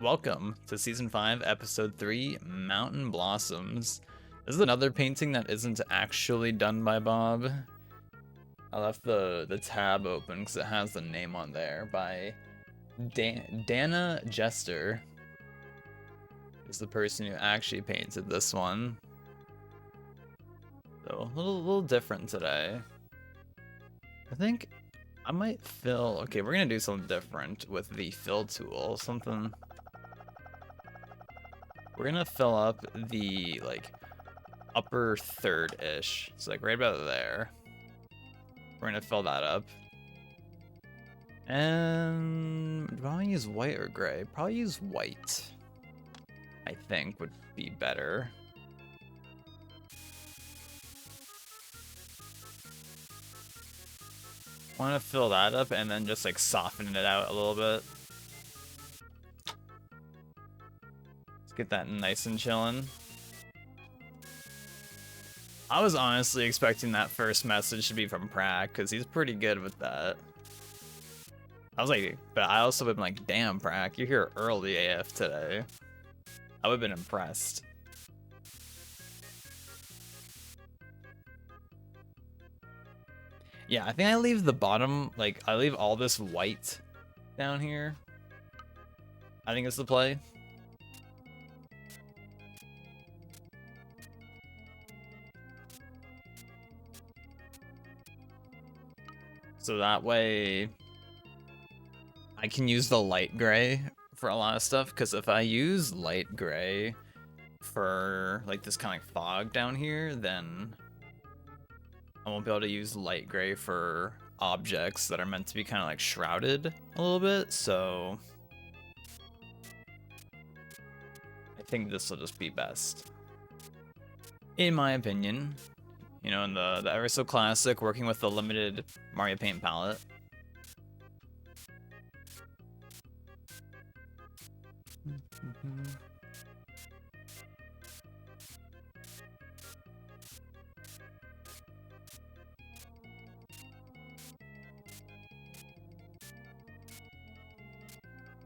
Welcome to Season 5, Episode 3, Mountain Blossoms. This is another painting that isn't actually done by Bob. I left the tab open because it has the name on there by Dana Jester. Is the person who actually painted this one. So a little different today. I think I might fill. Okay, we're gonna do something different with the fill tool. We're gonna fill up the upper third-ish. So right about there. We're gonna fill that up. And do I want to use white or gray? Probably use white. I think would be better. Want to fill that up and then just soften it out a little bit. Let's get that nice and chilling. I was honestly expecting that first message to be from Prac because he's pretty good with that. But I also would have been like, damn, Prac, you're here early AF today. I would have been impressed. Yeah, I think I leave the bottom, I leave all this white down here. I think it's the play. So that way I can use the light gray for a lot of stuff, because if I use light gray for this kind of fog down here, then I won't be able to use light gray for objects that are meant to be kind of shrouded a little bit, so I think this will just be best. In my opinion, you know, in the ever so classic, working with the limited Mario Paint palette.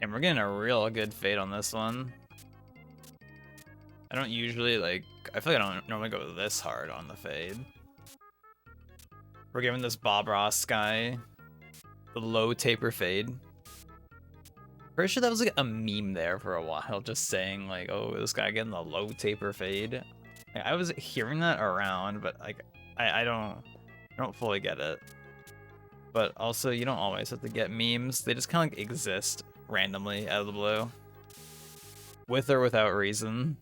And we're getting a real good fade on this one. I don't usually I feel like I don't normally go this hard on the fade. We're giving this Bob Ross guy the low taper fade. Pretty sure that was a meme there for a while, just saying oh, this guy getting the low taper fade. I was hearing that around, but I don't fully get it. But also, you don't always have to get memes. They just kind of exist randomly out of the blue, with or without reason.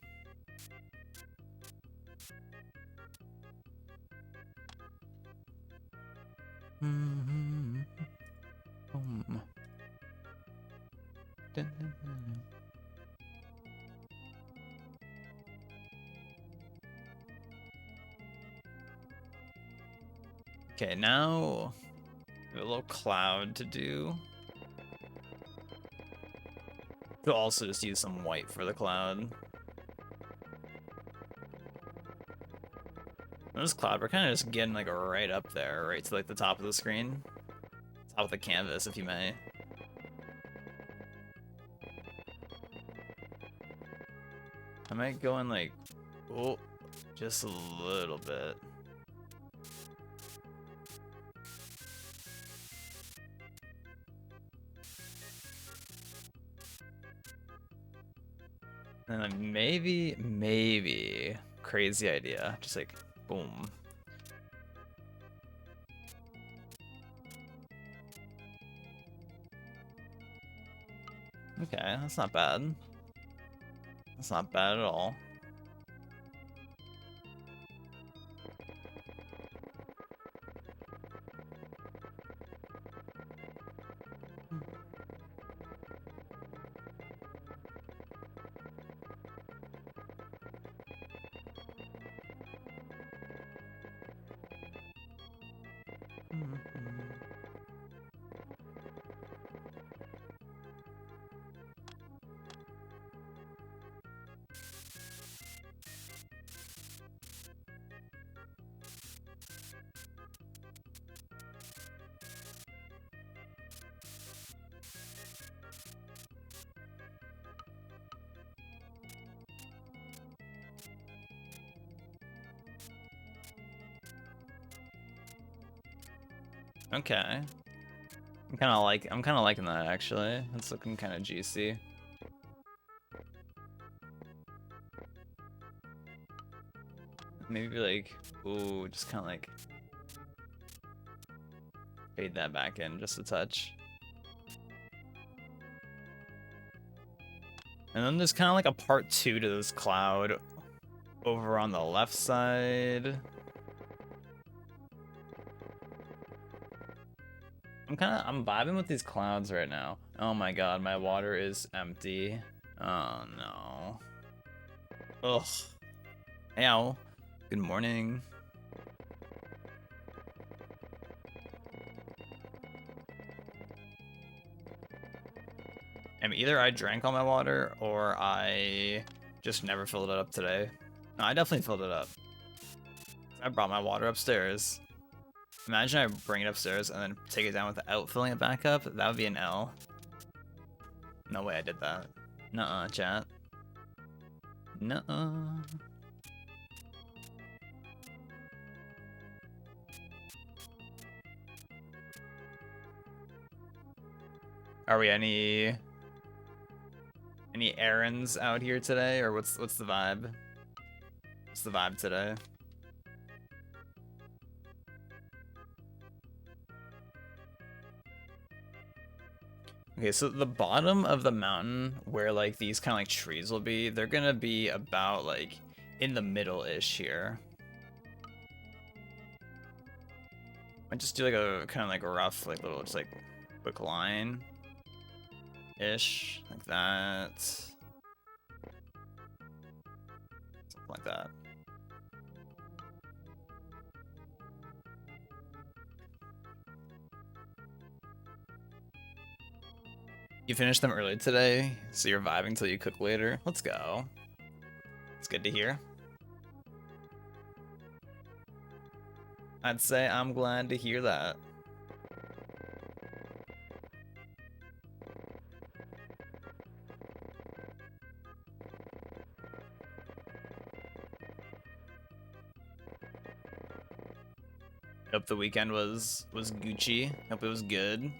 Okay, now we have a little cloud to do. We'll also just use some white for the cloud. And this cloud, we're kind of just getting right up there, right to the top of the screen. Top of the canvas, if you may. I might go in oh, just a little bit. And then maybe, crazy idea, just boom. Okay, that's not bad. That's not bad at all. Okay. I'm kind of liking that actually. It's looking kind of juicy. Maybe like, ooh, just kind of like fade that back in just a touch. And then there's kind of like a part 2 to this cloud over on the left side. I'm vibing with these clouds right now. Oh my god, my water is empty. Oh no. Ugh. Hey, Owl. Good morning. And either I drank all my water or I just never filled it up today. No, I definitely filled it up. I brought my water upstairs. Imagine I bring it upstairs and then take it down without filling it back up. That would be an L. No way I did that. Nuh-uh, chat. Nuh-uh. Are we any errands out here today, or what's the vibe? What's the vibe today? Okay, so the bottom of the mountain where like these kind of like trees will be, they're gonna be about like in the middle-ish here. I just do like a kind of like a rough like little just like quick line ish like that. Something like that. You finished them early today, so you're vibing till you cook later. Let's go. It's good to hear. I'd say I'm glad to hear that. Hope the weekend was Gucci. Hope it was good.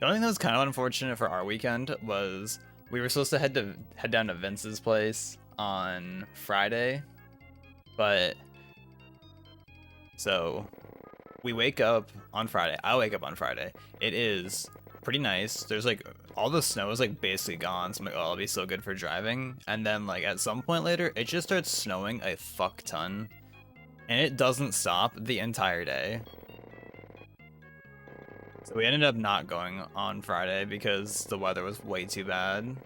The only thing that was kind of unfortunate for our weekend was we were supposed to head down to Vince's place on Friday, but so we wake up on Friday. I wake up on Friday. It is pretty nice. There's like all the snow is like basically gone. So I'm like, oh, it'll be so good for driving. And then like at some point later, it just starts snowing a fuck ton, and it doesn't stop the entire day. So we ended up not going on Friday because the weather was way too bad.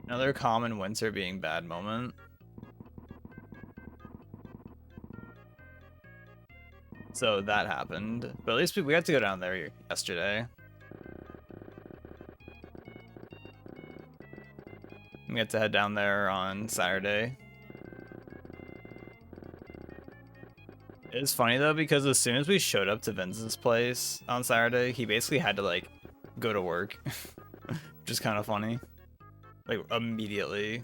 Another common winter being bad moment. So that happened, but at least we got to go down there yesterday. We got to head down there on Saturday. It was funny though, because as soon as we showed up to Vince's place on Saturday, he basically had to like go to work, which is kind of funny. Like immediately,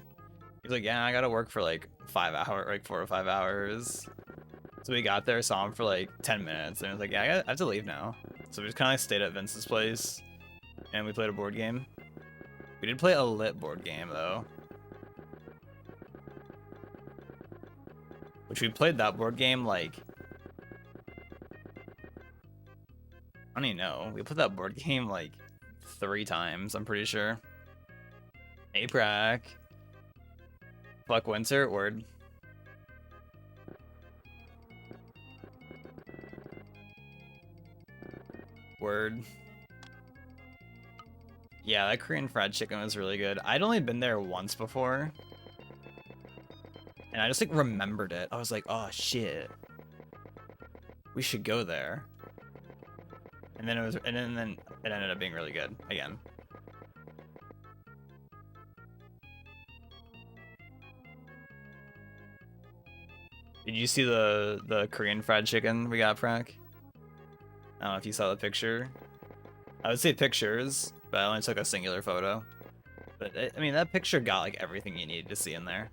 he's like, "Yeah, I gotta work for like 5 hours, like 4 or 5 hours." So we got there, saw him for like 10 minutes, and I was like, "Yeah, I have to leave now." So we just kind of like stayed at Vince's place, and we played a board game. We did play a lit board game though, which we played that board game like. I don't even know. We played that board game like 3 times, I'm pretty sure. Hey, Prack. Fuck winter, word. Word. Yeah, that Korean fried chicken was really good. I'd only been there once before, and I just like remembered it. I was like, oh shit, we should go there. And then it ended up being really good again. Did you see the Korean fried chicken we got, Frank? I don't know if you saw the picture. I would say pictures, but I only took a singular photo. But I mean, that picture got like everything you needed to see in there.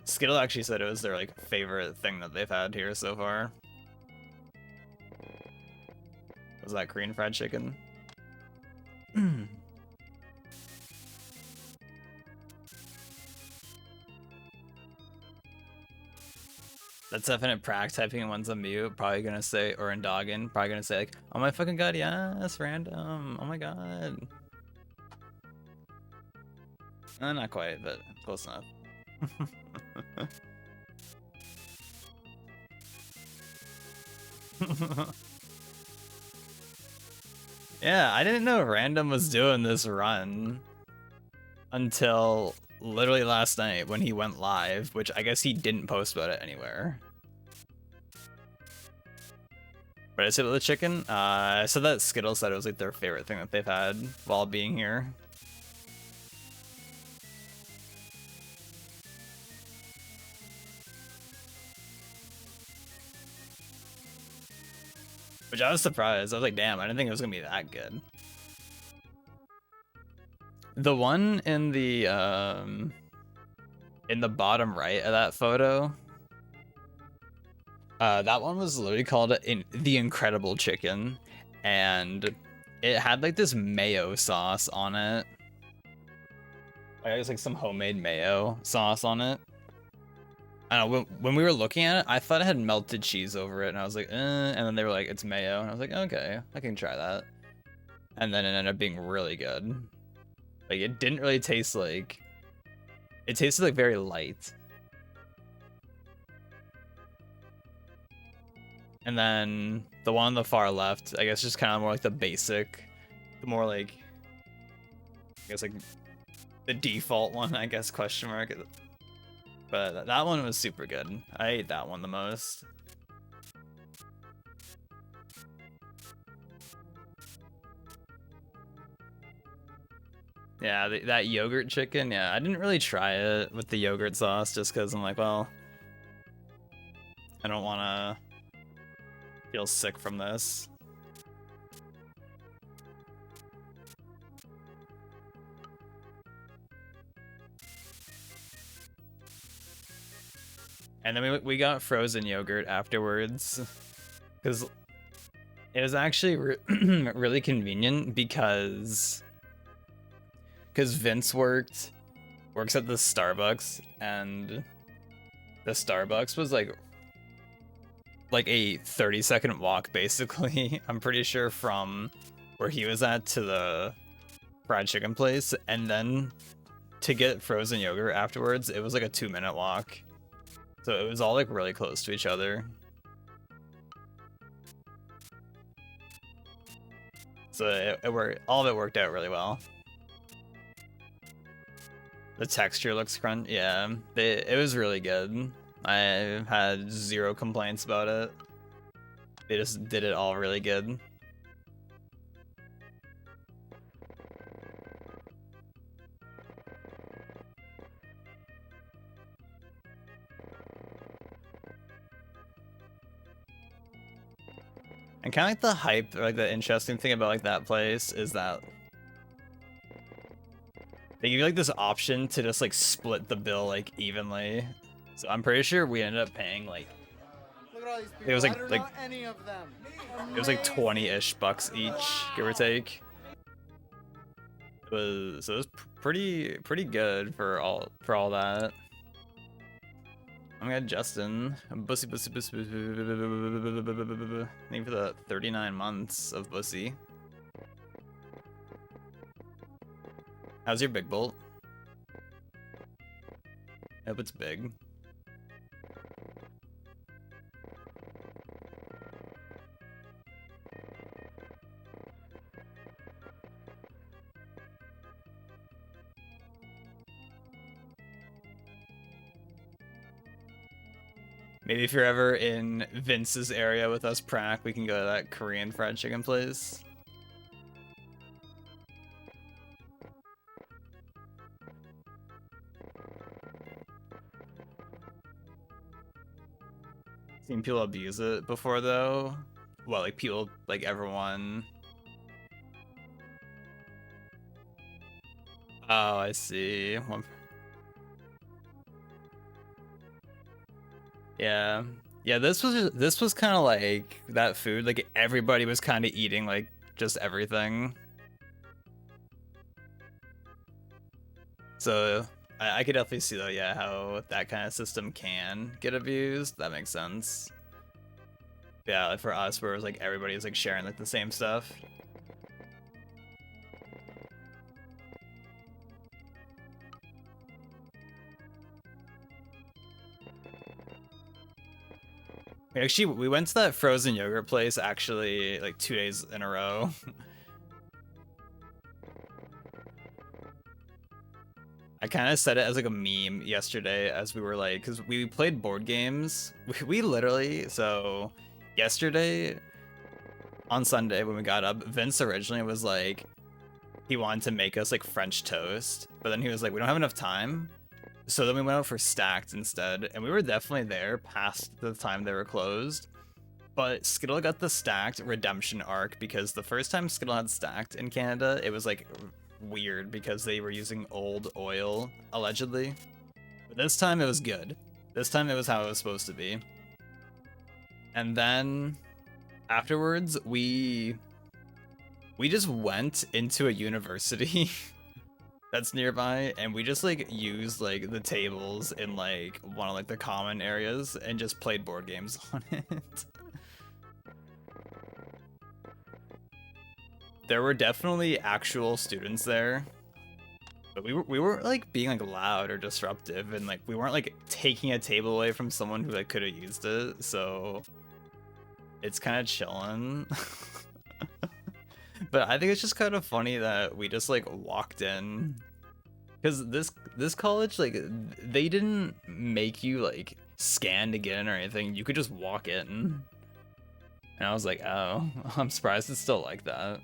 Skittle actually said it was their like favorite thing that they've had here so far. Was that Korean fried chicken? That's definite prac typing one's on mute. Probably gonna say, or in Doggin, probably gonna say like, oh my fucking god, yes, random. Oh my god. Not quite, but close enough. Yeah, I didn't know Random was doing this run until literally last night when he went live, which I guess he didn't post about it anywhere. But I said with the chicken, I said that Skittles said it was like their favorite thing that they've had while being here. Which I was surprised. I was like, damn, I didn't think it was gonna be that good. The one in the bottom right of that photo, that one was literally called the Incredible Chicken, and it had like this mayo sauce on it. Like, it was like some homemade mayo sauce on it. I don't know, when we were looking at it, I thought it had melted cheese over it, and I was like, and then they were like, it's mayo, and I was like, okay, I can try that. And then it ended up being really good. Like, it didn't really taste like... It tasted like very light. And then the one on the far left, I guess just kind of more like the basic, the more like, I guess like the default one, I guess, question mark. But that one was super good. I ate that one the most. Yeah, that yogurt chicken, yeah, I didn't really try it with the yogurt sauce just because I'm like, well, I don't want to feel sick from this. And then we got frozen yogurt afterwards, because it was actually really convenient because Vince works at the Starbucks, and the Starbucks was like a 30-second walk basically. I'm pretty sure from where he was at to the fried chicken place, and then to get frozen yogurt afterwards, it was like a 2-minute walk. So it was all like really close to each other. So it worked. All of it worked out really well. The texture looks crunch. Yeah, it was really good. I had 0 complaints about it. They just did it all really good. And kind of like the hype, or like the interesting thing about like that place is that they give you like this option to just like split the bill like evenly. So I'm pretty sure we ended up paying like, it was like any of them. It was like 20-ish bucks each, give or take. It was pretty good for all that. Oh my god, Justin. Bussy. Thank you for the 39 months of Bussy. How's your big bolt? I hope it's big. Maybe if you're ever in Vince's area with us, Prac, we can go to that Korean fried chicken place. Seen people abuse it before though. Well, like people, like everyone. Oh, I see. Yeah. Yeah, this was kind of like that food. Like everybody was kind of eating like just everything. So I could definitely see though, yeah, how that kind of system can get abused. That makes sense. Yeah, like for us, where it was like everybody's like sharing like the same stuff. Actually, we went to that frozen yogurt place actually like 2 days in a row. I kind of said it as like a meme yesterday as we were like, because we played board games. We literally, so yesterday on Sunday when we got up, Vince originally was like, he wanted to make us like French toast, but then he was like, we don't have enough time. So then we went out for stacked instead, and we were definitely there past the time they were closed. But Skittle got the stacked redemption arc because the first time Skittle had stacked in Canada, it was like weird because they were using old oil, allegedly. But this time it was good. This time it was how it was supposed to be. And then afterwards, we just went into a university that's nearby, and we just like used like the tables in like one of like the common areas and just played board games on it. There were definitely actual students there, but we weren't like being like loud or disruptive, and like we weren't like taking a table away from someone who like could have used it, so it's kind of chilling. But I think it's just kind of funny that we just like walked in, because this college, like, they didn't make you like scan to get in or anything. You could just walk in, and I was like, oh, I'm surprised it's still like that.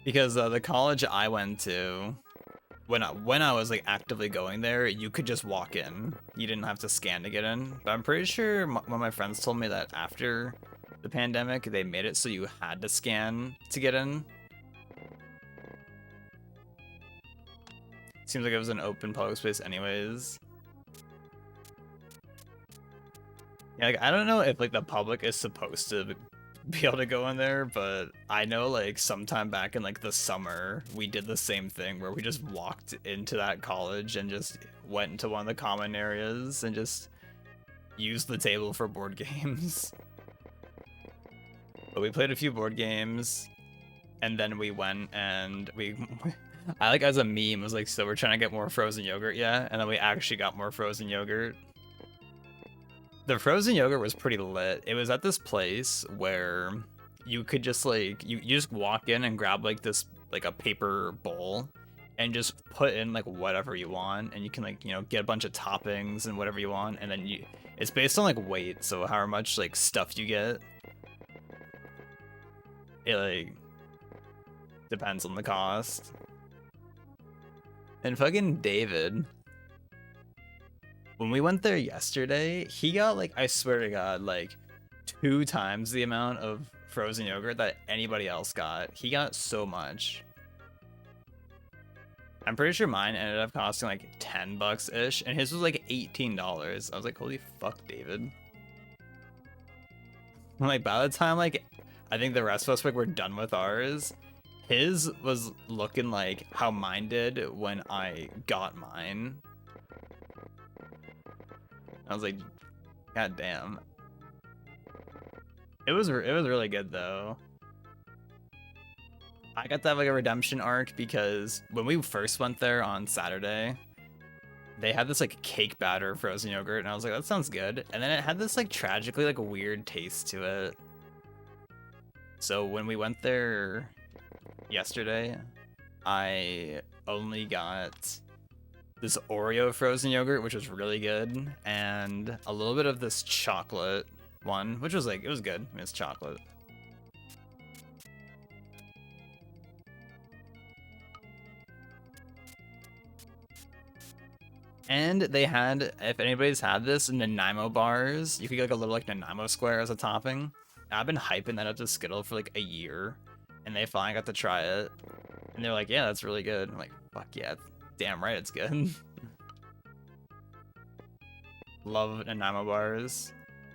Because the college I went to, when I was like actively going there, you could just walk in. You didn't have to scan to get in. But I'm pretty sure one of my friends told me that after the pandemic, they made it so you had to scan to get in. Seems like it was an open public space anyways. Yeah, like, I don't know if like the public is supposed to be able to go in there, but I know like sometime back in like the summer, we did the same thing where we just walked into that college and just went into one of the common areas and just used the table for board games. But we played a few board games, and then we went and we I like as a meme was like, so we're trying to get more frozen yogurt, yeah? And then we actually got more frozen yogurt. The frozen yogurt was pretty lit. It was at this place where you could just like you just walk in and grab like this like a paper bowl and just put in like whatever you want, and you can like, you know, get a bunch of toppings and whatever you want, and then you it's based on like weight, so however much like stuff you get, it like depends on the cost. And fucking David, when we went there yesterday, he got like, I swear to God, like 2 times the amount of frozen yogurt that anybody else got. He got so much. I'm pretty sure mine ended up costing like 10 bucks ish, and his was like $18. I was like, holy fuck, David. Like by the time like I think the rest of us like were done with ours, his was looking like how mine did when I got mine. I was like, god damn. It was really good though. I got that like a redemption arc because when we first went there on Saturday, they had this like cake batter frozen yogurt, and I was like, that sounds good. And then it had this like tragically like weird taste to it. So when we went there yesterday, I only got this Oreo frozen yogurt, which was really good, and a little bit of this chocolate one, which was like, it was good. I mean, it's chocolate. And they had, if anybody's had this, Nanaimo bars. You could get like a little like Nanaimo square as a topping. I've been hyping that up to Skittle for like a year, and they finally got to try it. And they're like, yeah, that's really good. I'm like, fuck yeah, damn right it's good. Love Nanaimo bars.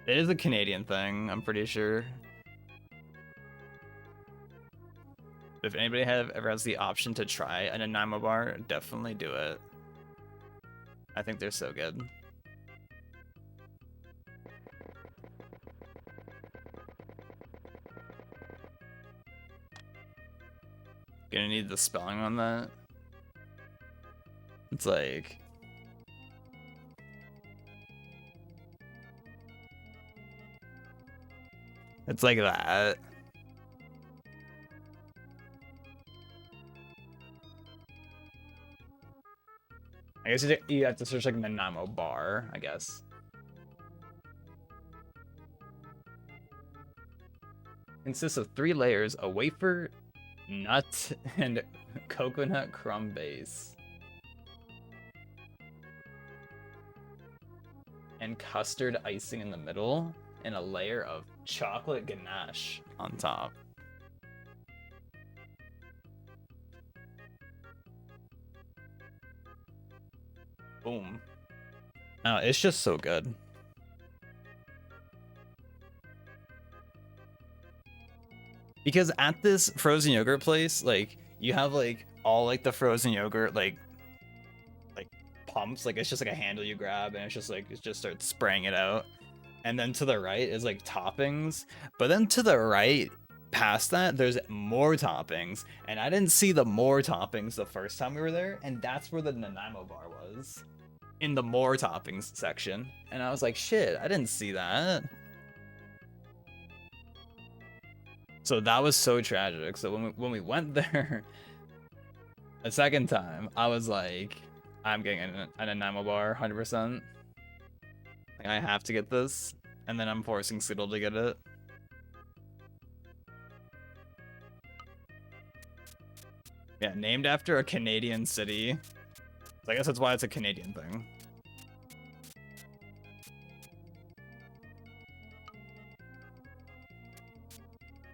It is a Canadian thing, I'm pretty sure. If anybody ever has the option to try a Nanaimo bar, definitely do it. I think they're so good. Gonna need the spelling on that. It's like... It's like that. I guess you have to search like Nanaimo bar, I guess. Consists of 3 layers, a wafer, nut, and coconut crumb base. And custard icing in the middle, and a layer of chocolate ganache on top. Boom. Oh, it's just so good. Because at this frozen yogurt place, like, you have like all like the frozen yogurt like pumps, like it's just like a handle you grab and it's just like it just starts spraying it out. And then to the right is like toppings, but then to the right past that there's more toppings, and I didn't see the more toppings the first time we were there, and that's where the Nanaimo bar was, in the more toppings section. And I was like, shit, I didn't see that. So that was so tragic. So when we went there a second time, I was like, I'm getting an Nanaimo bar 100%. Like, I have to get this, and then I'm forcing Skiddle to get it. Yeah, named after a Canadian city. So I guess that's why it's a Canadian thing.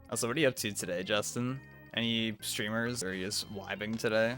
Also, what are you up to today, Justin? Any streamers, or are you just vibing today?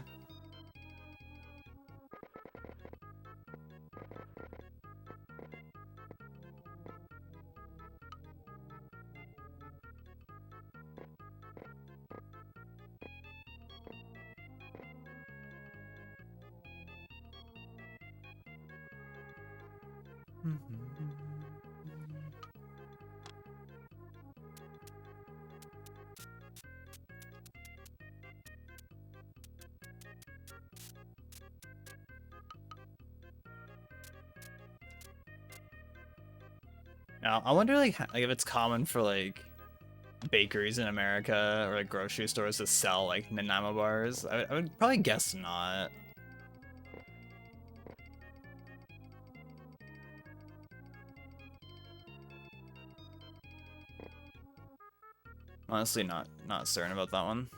Now, I wonder like if it's common for like bakeries in America or like grocery stores to sell like Nanaimo bars. I would probably guess not. Honestly, not certain about that one.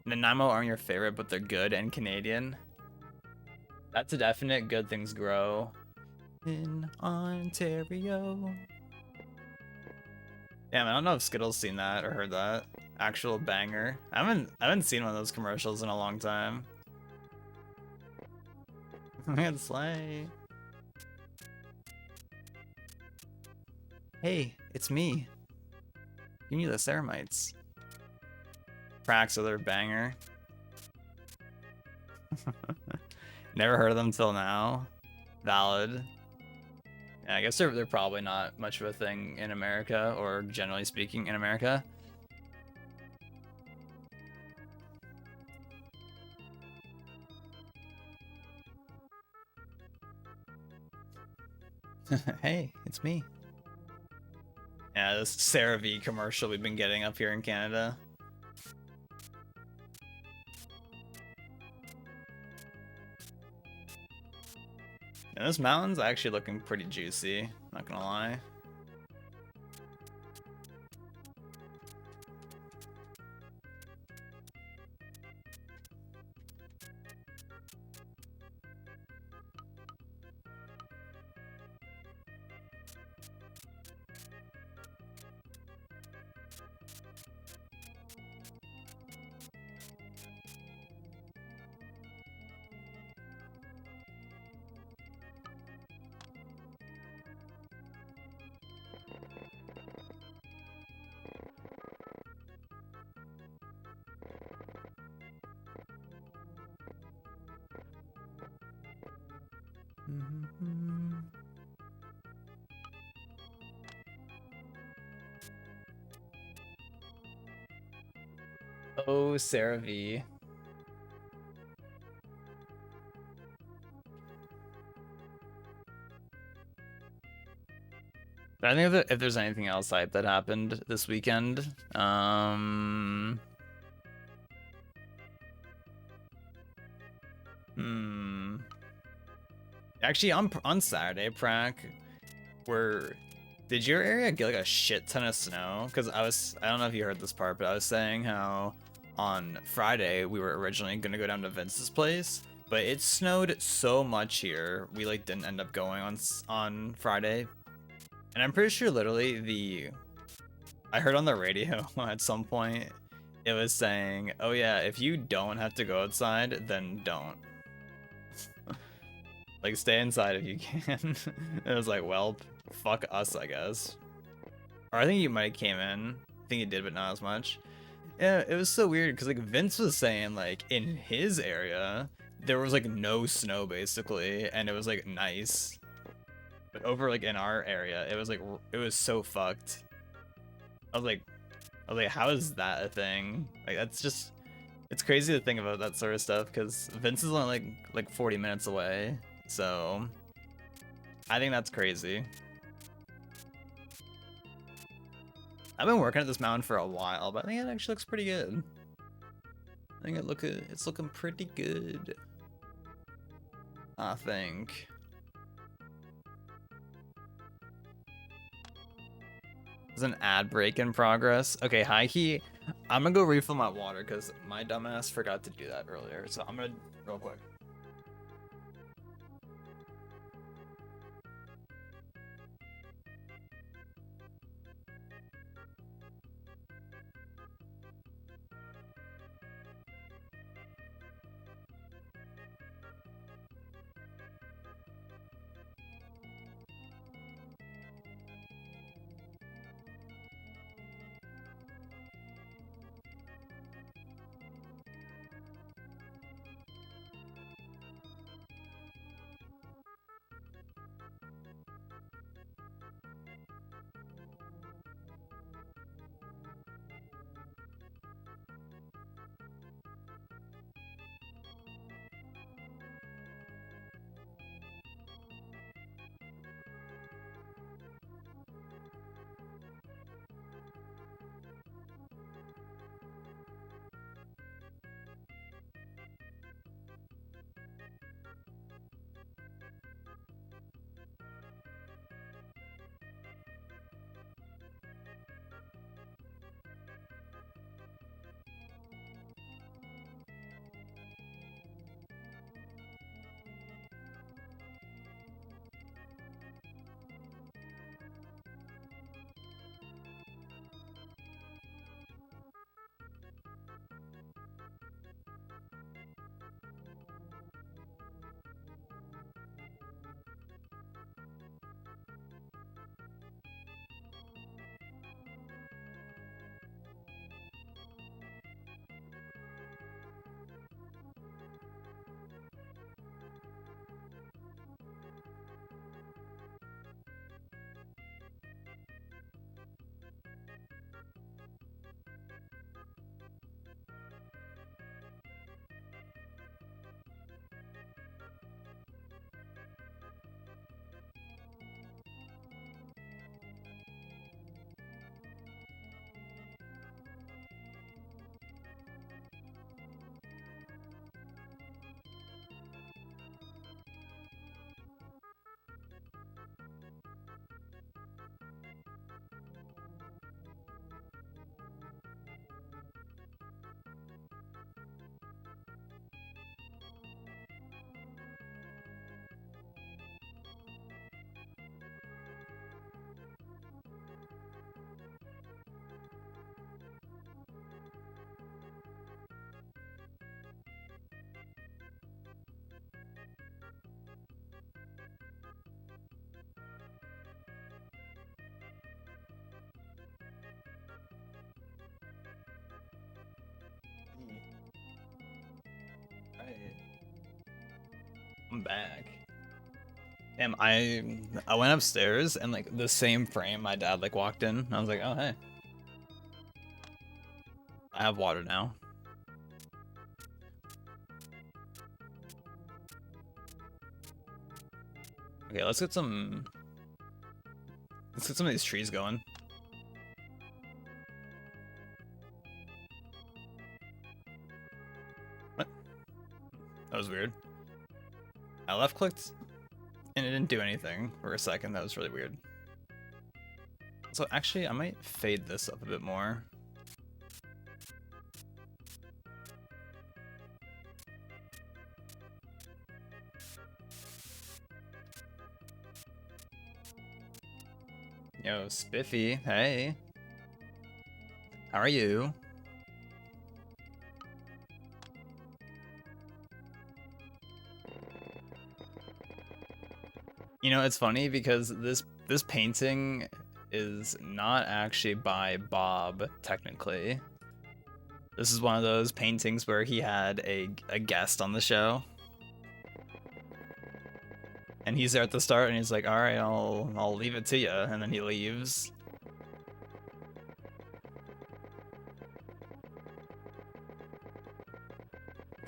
Nanaimo aren't your favorite, but they're good and Canadian. That's a definite. Good things grow in Ontario. Damn, I don't know if Skittle's seen that or heard that. Actual banger. I haven't seen one of those commercials in a long time. Man, slay. Hey, it's me. You need the Ceramites. Cracks are their banger. Never heard of them till now. Valid. Yeah, I guess they're probably not much of a thing in America, or generally speaking in America. Hey, it's me. Yeah, this CeraVe commercial we've been getting up here in Canada. And this mountain's actually looking pretty juicy, not gonna lie. Oh, Sarah V. I think if there's anything else hype that happened this weekend, hmm. Actually, on Saturday, Prac, did your area get like a shit ton of snow? Because I don't know if you heard this part, but I was saying how on Friday we were originally gonna go down to Vince's place, but it snowed so much here we like didn't end up going on Friday. And I'm pretty sure literally I heard on the radio at some point it was saying, "Oh yeah, if you don't have to go outside, then don't. Like stay inside if you can." It was like, well, fuck us, I guess. Or I think you might have came in. I think you did, but not as much. Yeah, it was so weird because like Vince was saying like in his area there was like no snow basically, and it was like nice. But over like in our area, it was like it was so fucked. I was like, how is that a thing? Like that's just it's crazy to think about that sort of stuff because Vince is only like 40 minutes away, so I think that's crazy. I've been working at this mountain for a while, but I think it actually looks pretty good. I think it's looking pretty good. I think. There's an ad break in progress. Okay, high key. I'm gonna go refill my water because my dumbass forgot to do that earlier. So I'm gonna real quick. Right. I'm back. Damn, I went upstairs and like the same frame my dad like walked in. I was like, oh hey, I have water now. Okay, let's get some of these trees going. What? That was weird. I left clicked and it didn't do anything for a second. That was really weird. So actually, I might fade this up a bit more. Yo, Spiffy, hey. How are you? You know, it's funny because this painting is not actually by Bob, technically. This is one of those paintings where he had a guest on the show. And he's there at the start and he's like, all right, I'll leave it to you. And then he leaves.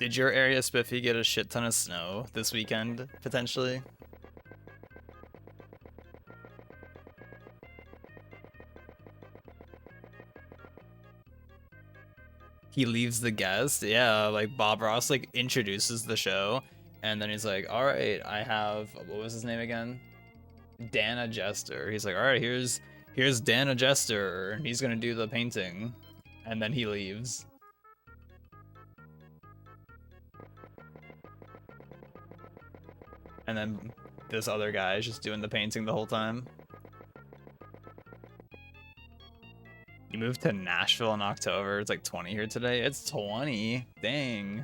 Did your area, Spiffy, get a shit ton of snow this weekend, potentially? He leaves the guest. Yeah, like Bob Ross like introduces the show, and then he's like, "All right, I have what was his name again? Dana Jester." He's like, "All right, here's Dana Jester. He's gonna do the painting," and then he leaves. And then this other guy is just doing the painting the whole time. You moved to Nashville in October. It's like 20 here today. It's 20. Dang.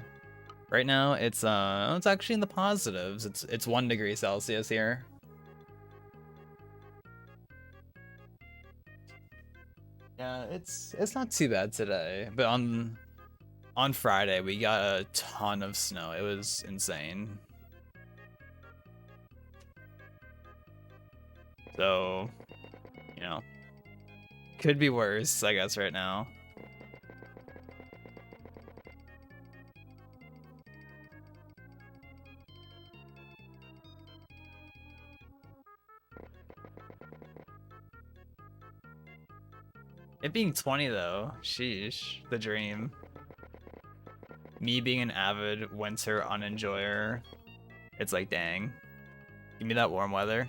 Right now it's actually in the positives. It's 1 degree Celsius here. Yeah, it's not too bad today. But on Friday we got a ton of snow. It was insane. So, you know, could be worse, I guess, right now. It being 20 though, sheesh, the dream. Me being an avid winter unenjoyer, it's like, dang. Give me that warm weather.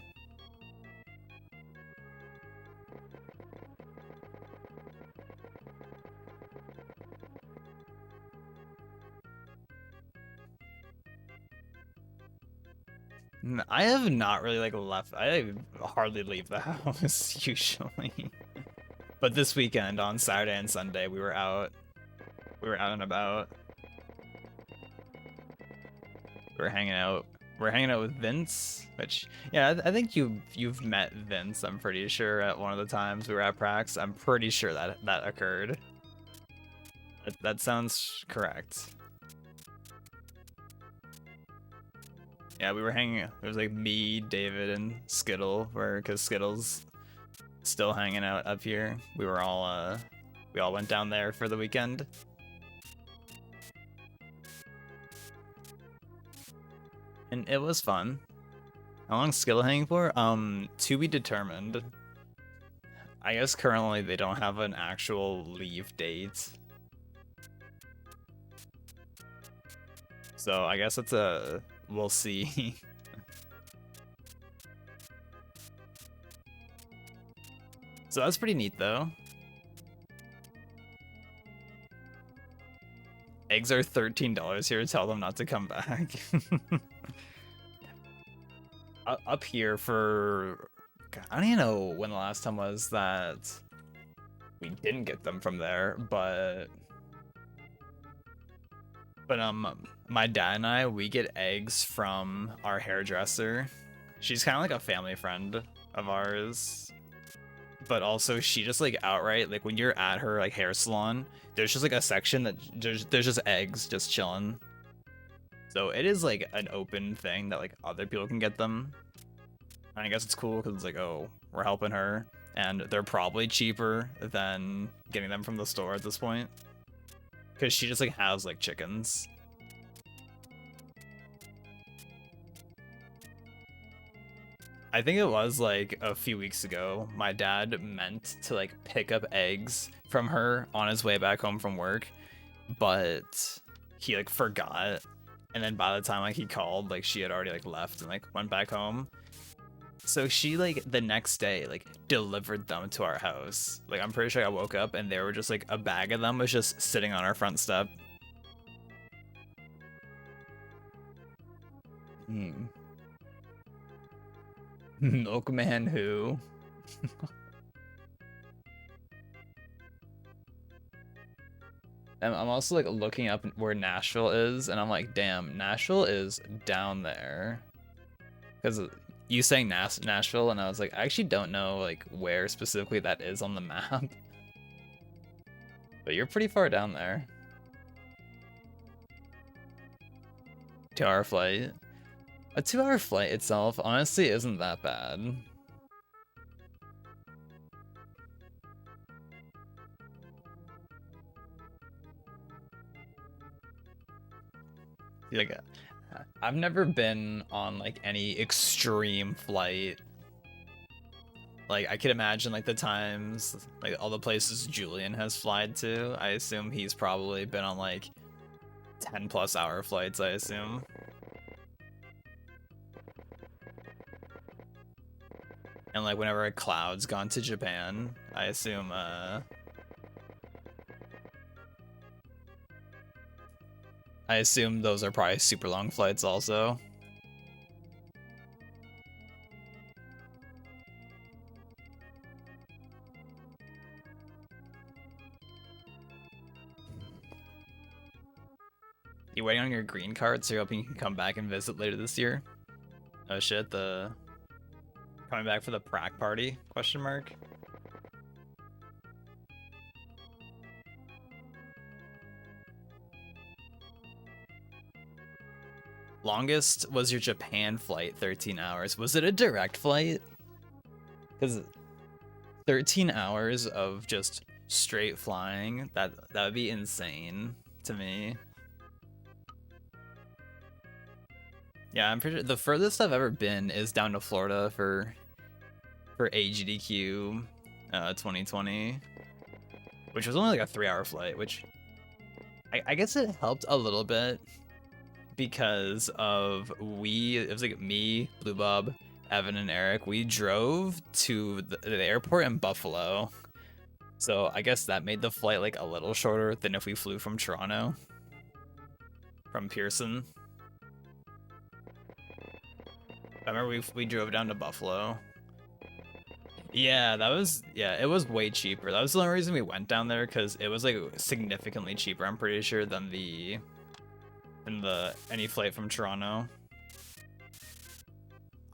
I have not really like left. I hardly leave the house usually. But this weekend on Saturday and Sunday we were out. We were out and about. We were hanging out. We're hanging out with Vince, which yeah, I think you've met Vince. I'm pretty sure at one of the times we were at Prax. I'm pretty sure that occurred. That sounds correct. Yeah, we were hanging. It was like me, David, and Skittle, because Skittle's still hanging out up here. We all went down there for the weekend. And it was fun. How long's Skittle hanging for? To be determined. I guess currently they don't have an actual leave date. So I guess it's we'll see. So that's pretty neat though. Eggs are $13 here. Tell them not to come back. Up here for... God, I don't even know when the last time was that we didn't get them from there, but my dad and I, we get eggs from our hairdresser. She's kind of like a family friend of ours, but also she just like outright, like when you're at her like hair salon, there's just like a section that there's just eggs just chilling. So it is like an open thing that like other people can get them. And I guess it's cool because it's like, oh, we're helping her, and they're probably cheaper than getting them from the store at this point. Because she just like has like chickens. I think it was like a few weeks ago. My dad meant to like pick up eggs from her on his way back home from work, but he like forgot. And then by the time like he called, like she had already like left and like went back home. So she like the next day like delivered them to our house. Like I'm pretty sure I woke up and they were just like a bag of them was just sitting on our front step. Hmm. Milkman who? And I'm also like looking up where Nashville is, and I'm like, damn, Nashville is down there. Because you saying Nashville, and I was like, I actually don't know like where specifically that is on the map. But you're pretty far down there. 2-hour flight. A 2-hour flight itself honestly isn't that bad. Like, I've never been on like any extreme flight. Like I could imagine like the times, like all the places Julian has flied to. I assume he's probably been on like 10+ hour flights, I assume. And like whenever Cloud's gone to Japan, I assume those are probably super long flights also. You waiting on your green card, so you're hoping you can come back and visit later this year? Oh shit, the coming back for the Prague party? Question mark. Longest was your Japan flight, 13 hours. Was it a direct flight? Because 13 hours of just straight flying, that would be insane to me. Yeah, I'm pretty sure the furthest I've ever been is down to Florida for AGDQ 2020, which was only like a 3-hour flight, which I guess it helped a little bit because of it was like me, Blue Bob, Evan, and Eric. We drove to the airport in Buffalo, so I guess that made the flight like a little shorter than if we flew from Toronto, from Pearson. I remember we drove down to Buffalo. Yeah, it was way cheaper. That was the only reason we went down there, because it was like significantly cheaper, I'm pretty sure, than any flight from Toronto.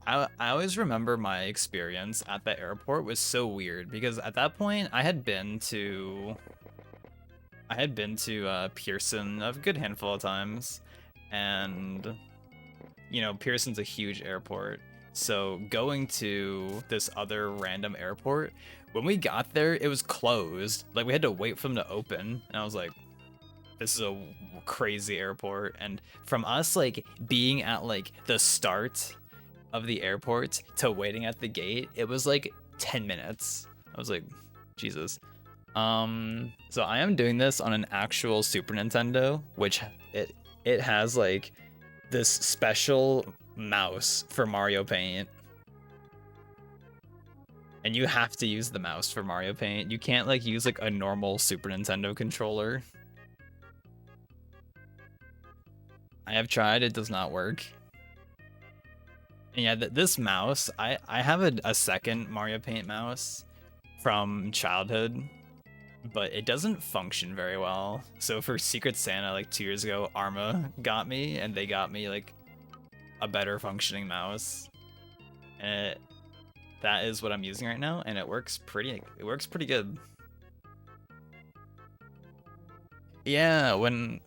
I always remember my experience at the airport was so weird, because at that point I had been to Pearson a good handful of times, and you know, Pearson's a huge airport. So going to this other random airport, when we got there, it was closed. Like we had to wait for them to open, and I was like, this is a crazy airport. And from us like being at like the start of the airport to waiting at the gate, it was like 10 minutes. I was like, Jesus. So I am doing this on an actual Super Nintendo, which it has like this special mouse for Mario Paint. And you have to use the mouse for Mario Paint. You can't like use like a normal Super Nintendo controller. I have tried, it does not work. And yeah, this mouse, I have a second Mario Paint mouse from childhood, but it doesn't function very well. So for Secret Santa like 2 years ago, Arma got me, and they got me like a better functioning mouse. And that is what I'm using right now, and it works pretty good. Yeah, when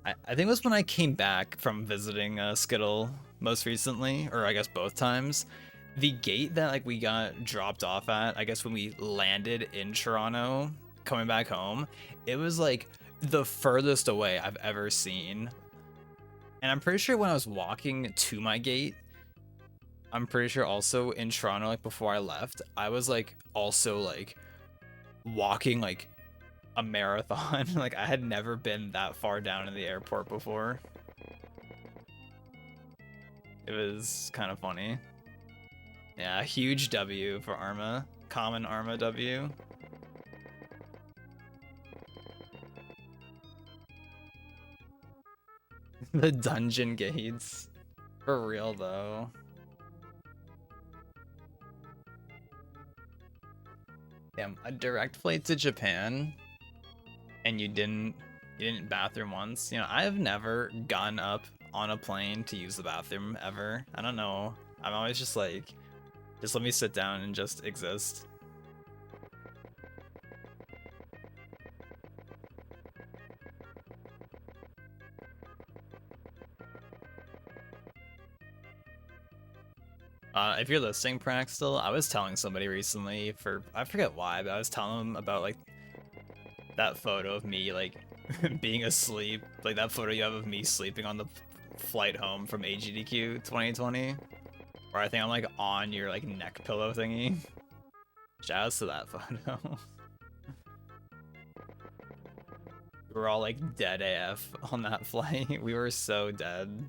I think it was when I came back from visiting Skittle most recently, or I guess both times. The gate that like we got dropped off at, I guess when we landed in Toronto, coming back home, it was like the furthest away I've ever seen. And I'm pretty sure when I was walking to my gate, I'm pretty sure also in Toronto, like before I left, I was like also like walking like a marathon. Like I had never been that far down in the airport before. It was kind of funny. Yeah, huge W for Arma. Common Arma W. The dungeon gates. For real though. Damn, a direct flight to Japan and you didn't bathroom once. You know, I've never gone up on a plane to use the bathroom ever. I don't know. I'm always just like, just let me sit down and just exist. If you're listening, Prax, still, I was telling somebody recently I forget why, but I was telling them about like that photo of me like being asleep, like that photo you have of me sleeping on the flight home from AGDQ 2020, where I think I'm like on your like neck pillow thingy. Shoutouts to that photo. We were all like dead AF on that flight. We were so dead.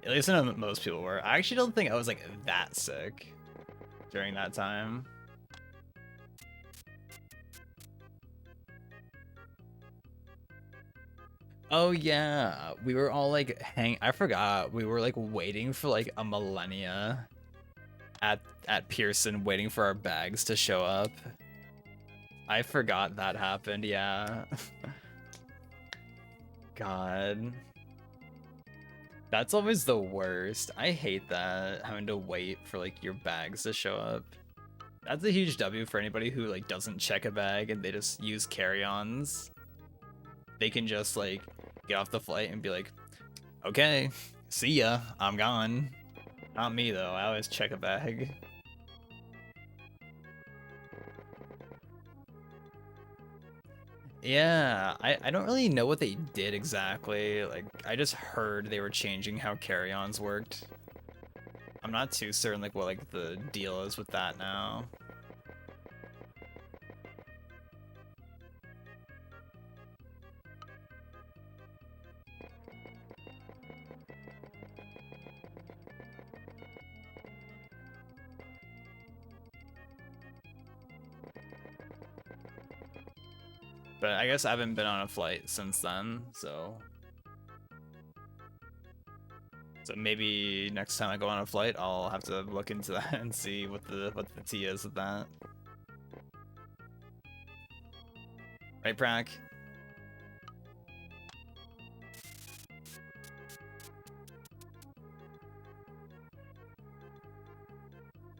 At least I know most people were. I actually don't think I was like that sick during that time. Oh yeah, we were all like I forgot. We were like waiting for like a millennia at Pearson, waiting for our bags to show up. I forgot that happened. Yeah. God. That's always the worst. I hate that, having to wait for like your bags to show up. That's a huge W for anybody who like doesn't check a bag and they just use carry-ons. They can just like get off the flight and be like, okay, see ya, I'm gone. Not me though, I always check a bag. Yeah, I don't really know what they did exactly. Like, I just heard they were changing how carry-ons worked. I'm not too certain like what like the deal is with that now. But I guess I haven't been on a flight since then, so maybe next time I go on a flight, I'll have to look into that and see what the tea is with that. Right, Prack?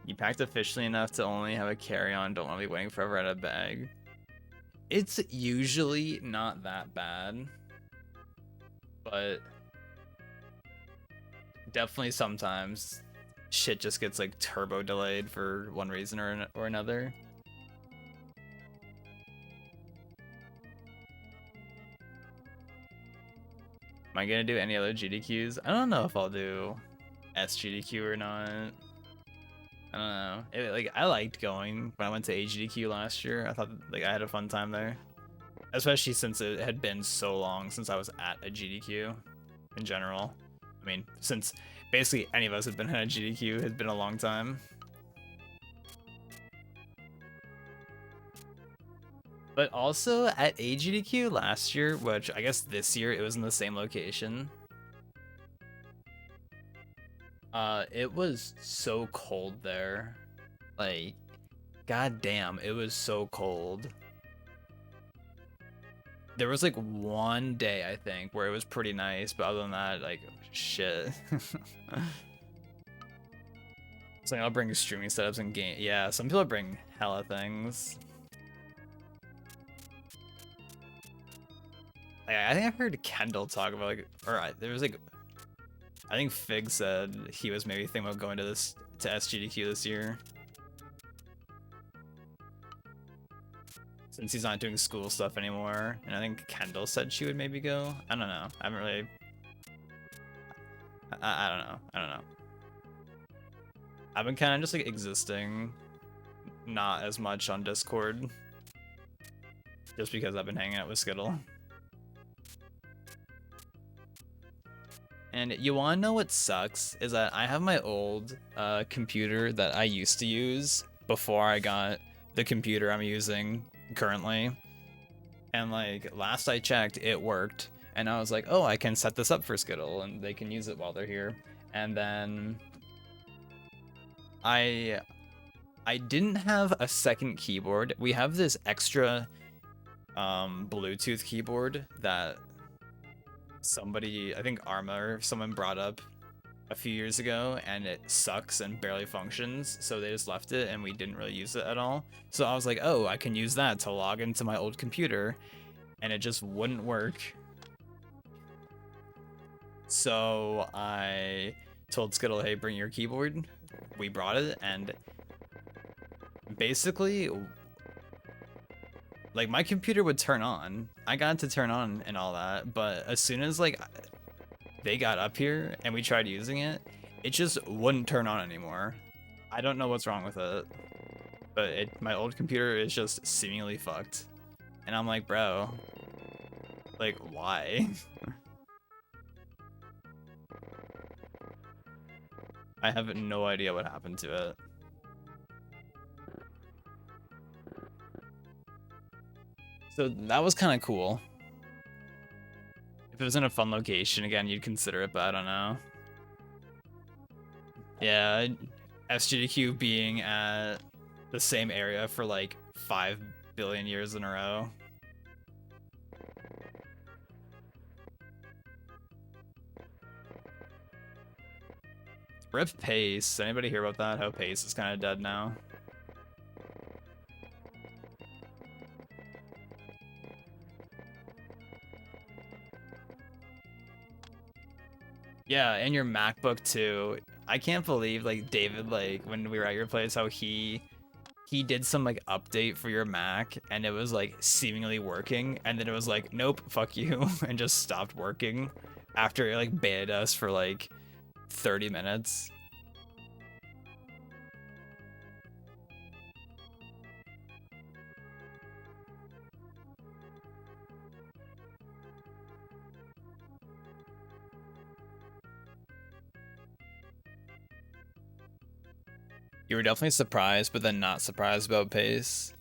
You packed officially enough to only have a carry-on, don't want to be waiting forever at a bag. It's usually not that bad, but definitely sometimes shit just gets like turbo delayed for one reason or another. Am I gonna do any other GDQs? I don't know if I'll do SGDQ or not. I don't know. Like I liked going when I went to AGDQ last year. I thought like I had a fun time there, especially since it had been so long since I was at a GDQ. In general, I mean, since basically any of us had been at a GDQ, had been a long time. But also at AGDQ last year, which I guess this year it was in the same location. It was so cold there. Like, god damn, it was so cold. There was like one day I think where it was pretty nice, but other than that, like shit. So I'll bring streaming setups and game. Yeah, some people bring hella things. Like, I think I heard Kendall talk about like, or there was like, I think Fig said he was maybe thinking about going to SGDQ this year. since he's not doing school stuff anymore. And I think Kendall said she would maybe go. I don't know. I haven't really. I don't know. I don't know. I've been kind of just like existing, not as much on Discord, just because I've been hanging out with Skittle. And you want to know what sucks is that I have my old computer that I used to use before I got the computer I'm using currently. And like last I checked, it worked. And I was like, oh, I can set this up for Skittle and they can use it while they're here. And then I didn't have a second keyboard. We have this extra Bluetooth keyboard that somebody, I think Arma or someone brought up a few years ago, and it sucks and barely functions, so they just left it and we didn't really use it at all. So I was like, oh, I can use that to log into my old computer, and it just wouldn't work. So I told Skittle, hey, bring your keyboard. We brought it, and basically like my computer would turn on. I got it to turn on and all that, but as soon as like they got up here and we tried using it, it just wouldn't turn on anymore. I don't know what's wrong with it, but my old computer is just seemingly fucked. And I'm like, bro, like why? I have no idea what happened to it. So that was kind of cool. If it was in a fun location, again, you'd consider it, but I don't know. Yeah, SGDQ being at the same area for like 5 billion years in a row. Rip Pace. Anybody hear about that? How Pace is kind of dead now? Yeah, and your MacBook too. I can't believe like David, like when we were at your place, how he did some like update for your Mac and it was like seemingly working, and then it was like, nope, fuck you, and just stopped working after it like baited us for like 30 minutes. You were definitely surprised, but then not surprised about Pace.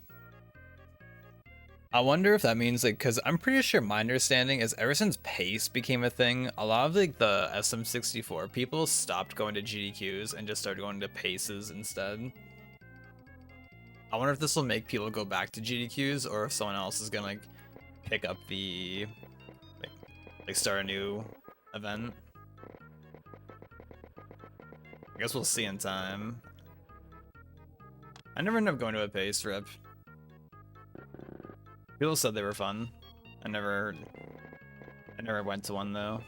I wonder if that means like, because I'm pretty sure my understanding is ever since Pace became a thing, a lot of like the SM64 people stopped going to GDQs and just started going to Paces instead. I wonder if this will make people go back to GDQs, or if someone else is gonna like pick up the like start a new event. I guess we'll see in time. I never ended up going to a Pace rip. People said they were fun. I never went to one though.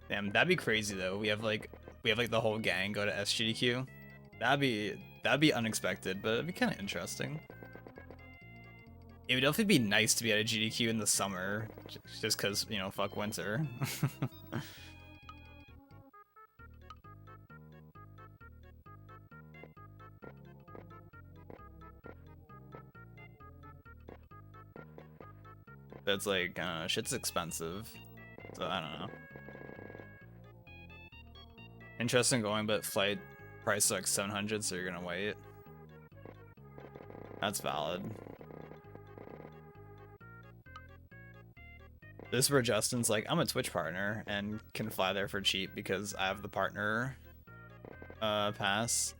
Damn, that'd be crazy though. We have like the whole gang go to SGDQ. That'd be unexpected, but it'd be kind of interesting. It would definitely be nice to be at a GDQ in the summer, just because, you know, fuck winter. That's like, shit's expensive, so I don't know. Interesting going, but flight price like 700, so you're gonna wait. That's valid. This is where Justin's like, I'm a Twitch partner and can fly there for cheap because I have the partner pass.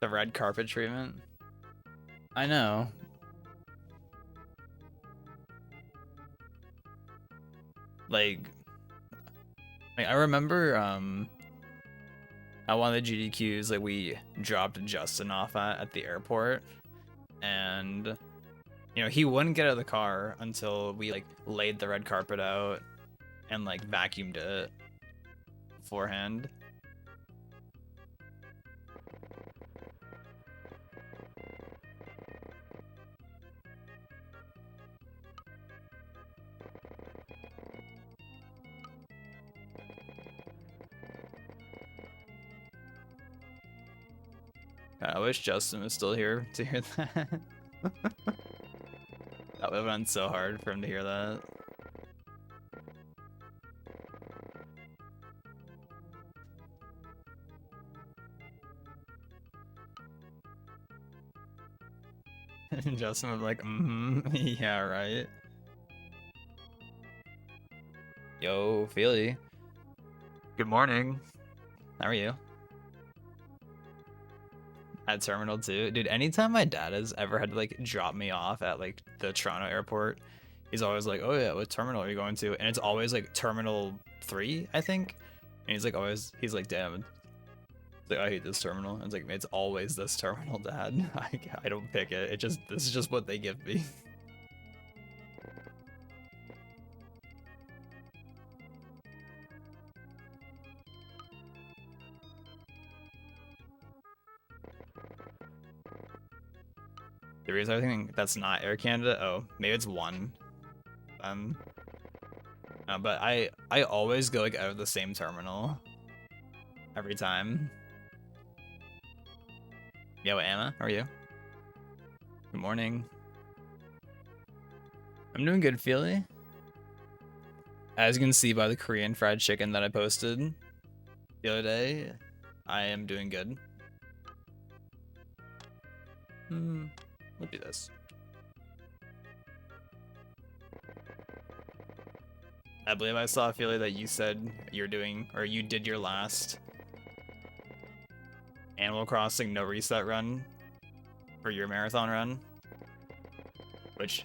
The red carpet treatment. I know. Like I remember at one of the GDQs, like we dropped Justin off at the airport, and you know he wouldn't get out of the car until we like laid the red carpet out and like vacuumed it beforehand. I wish Justin was still here to hear that. That would have been so hard for him to hear that. Justin was like, yeah, right. Yo, Feely. Good morning. How are you? At Terminal 2? Dude, anytime my dad has ever had to like drop me off at like the Toronto airport, he's always like, oh yeah, what terminal are you going to? And it's always like Terminal 3, I think. And he's like he's like, damn. He's like, I hate this terminal. And it's like, it's always this terminal, Dad. I don't pick it. This is just what they give me. The reason I think that's not Air Canada, oh, maybe it's one. But I always go like out of the same terminal every time. Yo, Anna, how are you? Good morning. I'm doing good, Feely. As you can see by the Korean fried chicken that I posted the other day, I am doing good. We'll do this. I believe I saw, Feely, that you said you're doing, or you did your last Animal Crossing no reset run for your marathon run. Which,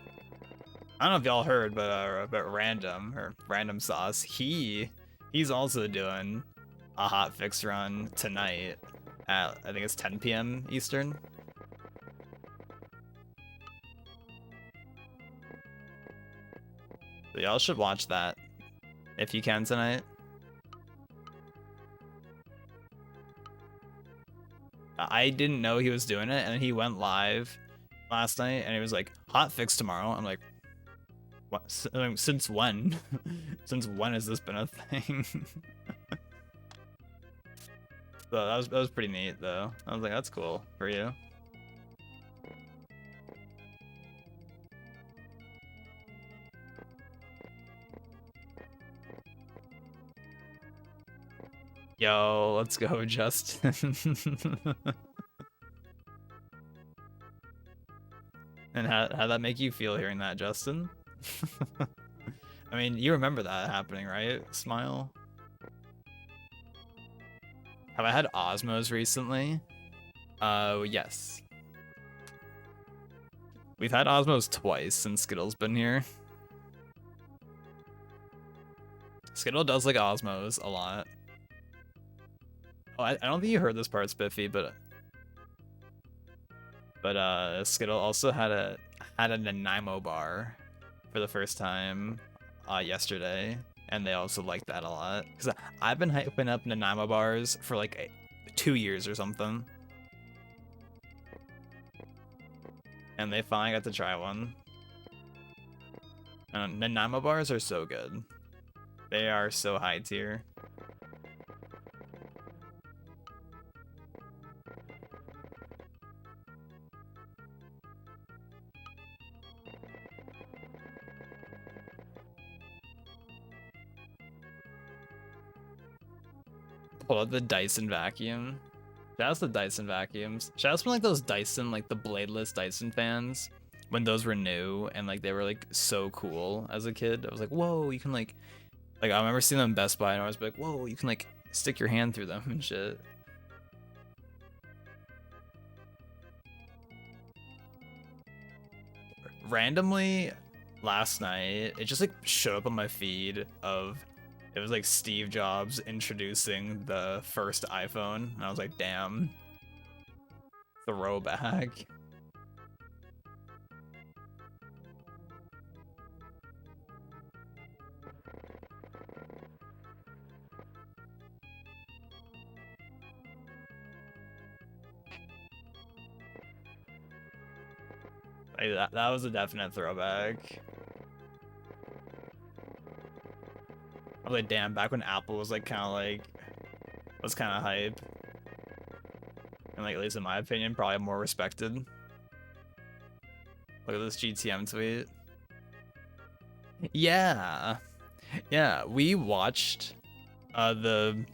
I don't know if y'all heard, but Random Sauce, he's also doing a hotfix run tonight at, I think it's 10 p.m. Eastern. So y'all should watch that if you can tonight. I didn't know he was doing it, and he went live last night, and he was like, hotfix tomorrow. I'm like, what? Since when? Since when has this been a thing? So that was pretty neat, though. I was like, that's cool for you. Yo, let's go, Justin. And how'd that make you feel hearing that, Justin? I mean, you remember that happening, right? Smile. Have I had Osmos recently? Yes. We've had Osmos twice since Skittle's been here. Skittle does like Osmos a lot. Oh, I don't think you heard this part, Spiffy, but Skittle also had a Nanaimo bar for the first time yesterday, and they also liked that a lot. Because I've been hyping up Nanaimo bars for like 2 years or something, and they finally got to try one. And Nanaimo bars are so good. They are so high tier. Pull out the Dyson vacuum. Shout out to the Dyson vacuums. Shout out to like those Dyson, like the bladeless Dyson fans, when those were new and like they were like so cool as a kid. I was like, whoa, you can like I remember seeing them in Best Buy and I was like, whoa, you can like stick your hand through them and shit. randomly last night, it just like showed up on my feed of it was like Steve Jobs introducing the first iPhone, and I was like, damn, throwback. Like, that was a definite throwback. I was like, damn, back when Apple was like kind of hype. And like, at least in my opinion, probably more respected. Look at this GTM tweet. Yeah. Yeah, we watched the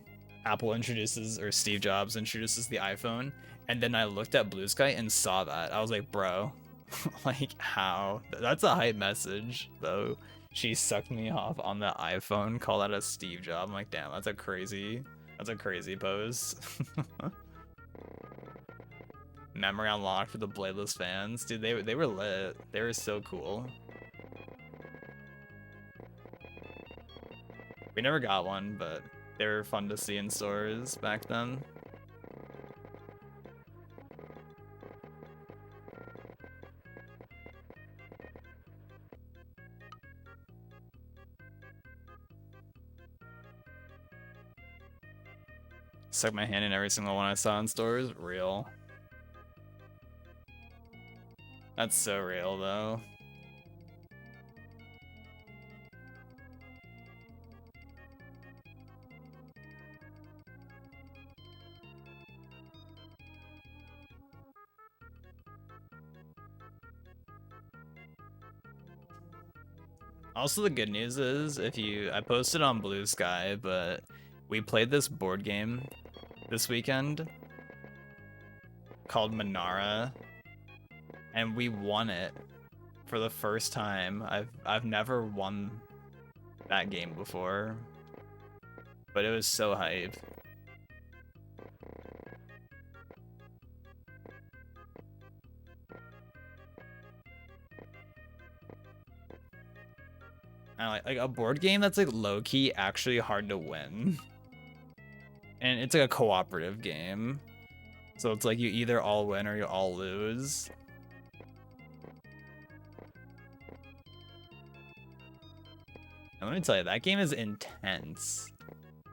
Apple introduces, or Steve Jobs introduces the iPhone, and then I looked at Blue Sky and saw that. I was like, bro, like how? That's a hype message, though. She sucked me off on the iPhone, call that a Steve Job. I'm like, damn, that's a crazy pose. Memory unlocked for the Bladeless fans. Dude, they were lit. They were so cool. We never got one, but they were fun to see in stores back then. Stuck my hand in every single one I saw in stores. Real. That's so real, though. Also, the good news is, I posted on Blue Sky, but we played this board game this weekend called Manara, and we won it for the first time. I've never won that game before, but it was so hype. And like a board game that's like low-key actually hard to win. And it's like a cooperative game. So it's like you either all win or you all lose. And let me tell you, that game is intense.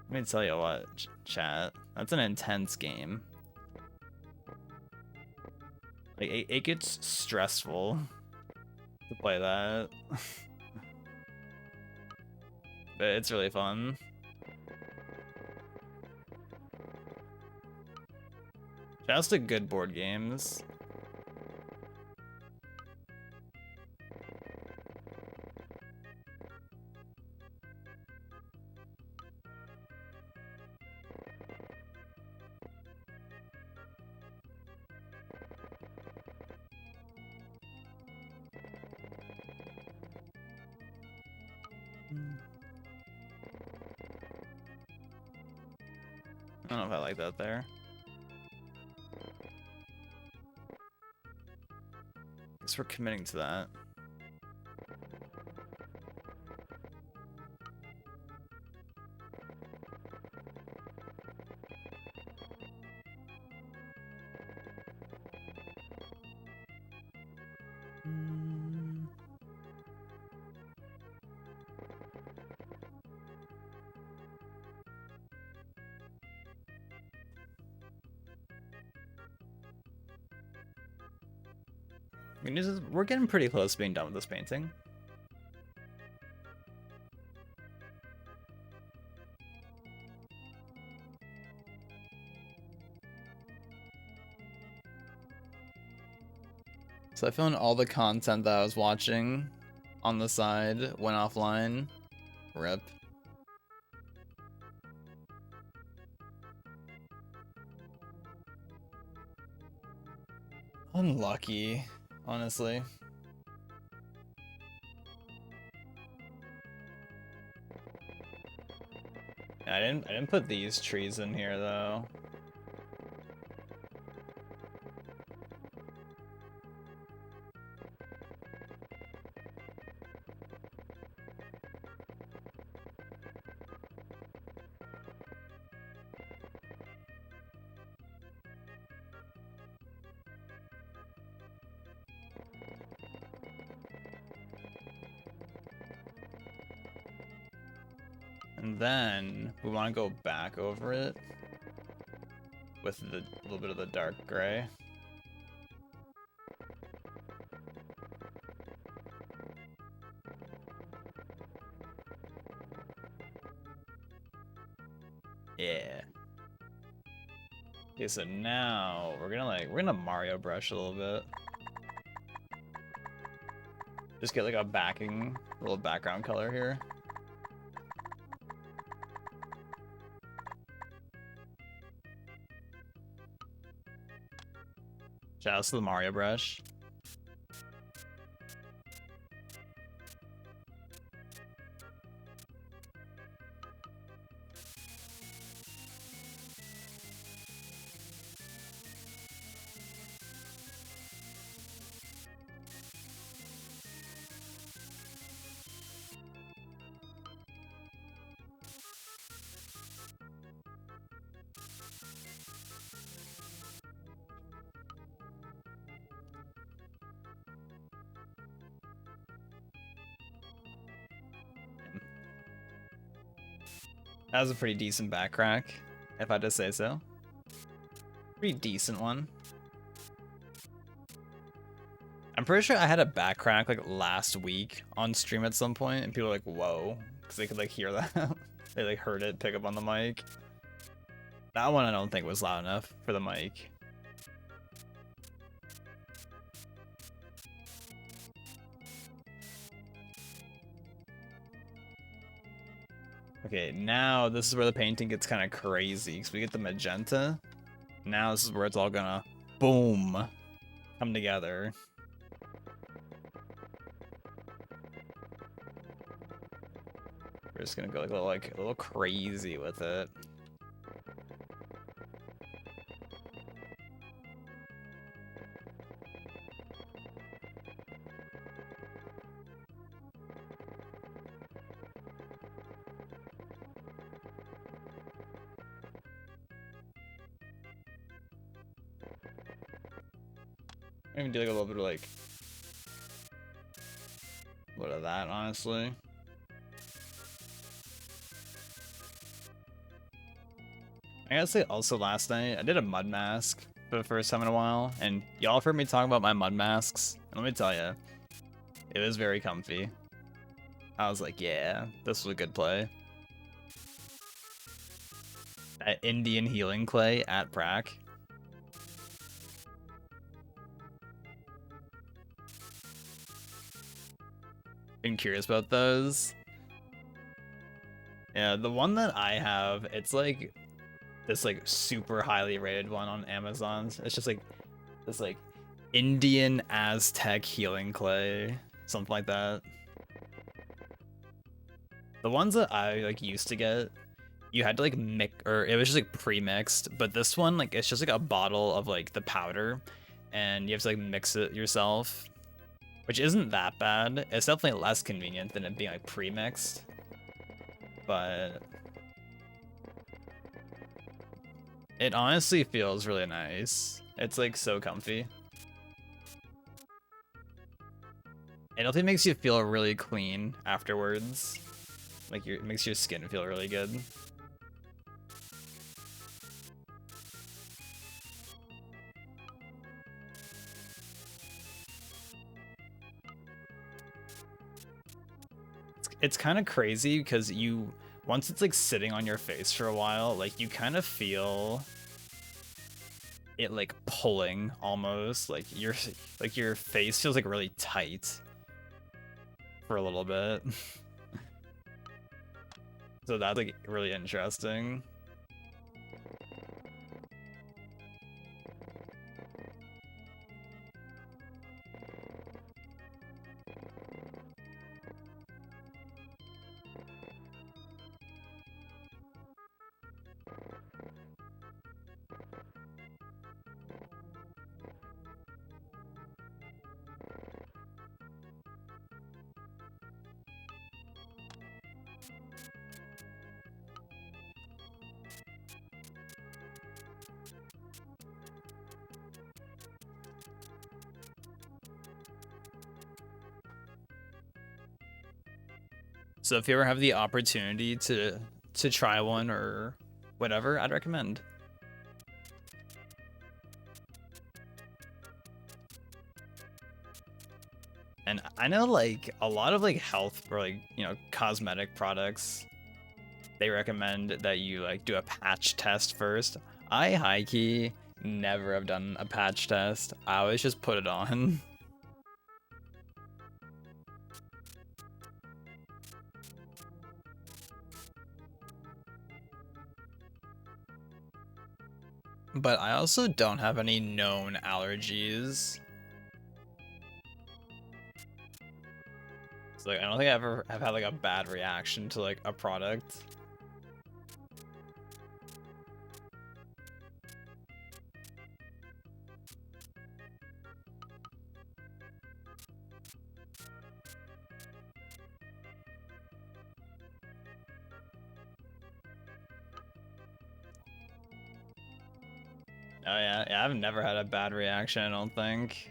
Let me tell you what, chat. That's an intense game. Like, it gets stressful to play that. But it's really fun. Shouts to good board games. I don't know if I like that there. Guess we're committing to that. We're getting pretty close to being done with this painting. So I found all the content that I was watching on the side went offline. RIP. Unlucky, honestly. I didn't put these trees in here though. And then we want to go back over it with the little bit of the dark gray. Yeah. Okay, so now we're gonna Mario brush a little bit. Just get like a little background color here. Shout out to the Mario brush. That was a pretty decent back crack, if I had to say so. Pretty decent one. I'm pretty sure I had a back crack like last week on stream at some point, and people were like, whoa, because they could like hear that. They like heard it pick up on the mic. That one I don't think was loud enough for the mic. Okay, now this is where the painting gets kind of crazy, because we get the magenta. Now this is where it's all gonna, boom, come together. We're just gonna go like a little crazy with it. I'm gonna do like a little bit of like what of that, honestly. I gotta say also last night I did a mud mask for the first time in a while, and y'all have heard me talk about my mud masks, and let me tell you, it was very comfy. I was like, yeah, this was a good play. That Indian healing clay at Prac. Been curious about those. Yeah, the one that I have, it's like this like super highly rated one on Amazon. It's just like this like Indian Aztec healing clay, something like that. The ones that I like used to get, you had to like mix, or it was just like pre-mixed, but this one like it's just like a bottle of like the powder and you have to like mix it yourself, which isn't that bad. It's definitely less convenient than it being like pre-mixed, but it honestly feels really nice. It's like so comfy. It also makes you feel really clean afterwards. Like it makes your skin feel really good. It's kind of crazy because once it's like sitting on your face for a while, like you kind of feel it like pulling almost, like your face feels like really tight for a little bit. So that's like really interesting. So if you ever have the opportunity to try one or whatever, I'd recommend. And I know like a lot of like health or like, you know, cosmetic products, they recommend that you like do a patch test first. I high key never have done a patch test. I always just put it on. But I also don't have any known allergies. So like I don't think I ever have had like a bad reaction to like a product. Oh yeah, I've never had a bad reaction, I don't think.